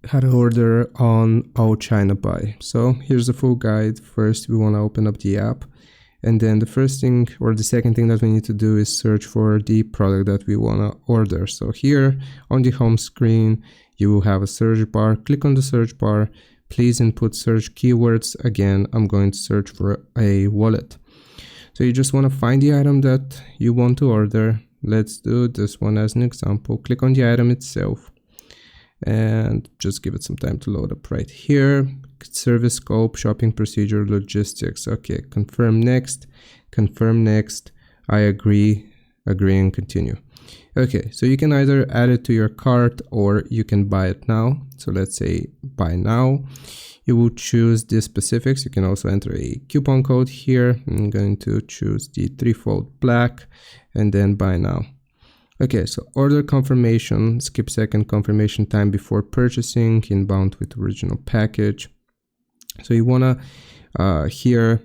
how to order on AllChinaBuy. So here's the full guide. First, we want to open up the app, and then the first thing or the second thing that we need to do is search for the product that we want to order. So here on the home screen, you will have a search bar. Click on the search bar. Please input search keywords. Again, I'm going to search for a wallet. So you just want to find the item that you want to order. Let's do this one as an example. Click on the item itself and just give it some time to load up right here. Service scope, shopping procedure, logistics. Okay, confirm next, I agree and continue. Okay, so you can either add it to your cart or you can buy it now. So let's say buy now. You will choose the specifics. You can also enter a coupon code here. I'm going to choose the 3-fold black and then buy now. Okay, so order confirmation, skip second confirmation time before purchasing, inbound with original package. So you wanna here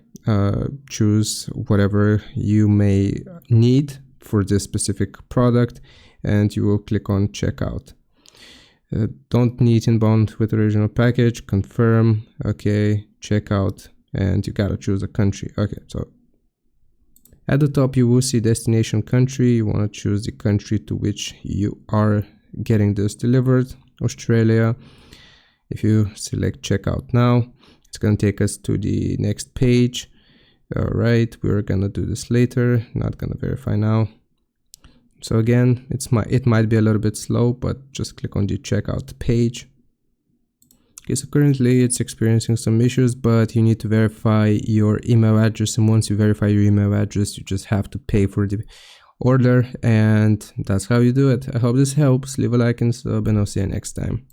choose whatever you may need for this specific product, and you will click on checkout. Don't need inbound with original package, confirm, okay, checkout, and you gotta choose a country. Okay, so at the top you will see destination country. You want to choose the country to which you are getting this delivered. Australia. If you select checkout now, it's going to take us to the next page. All right, we're going to do this later, not going to verify now. So again, it might be a little bit slow, but just click on the checkout page. Okay, so currently it's experiencing some issues, but you need to verify your email address, and once you verify your email address, you just have to pay for the order, and that's how you do it. I hope this helps. Leave a like and sub, and I'll see you next time.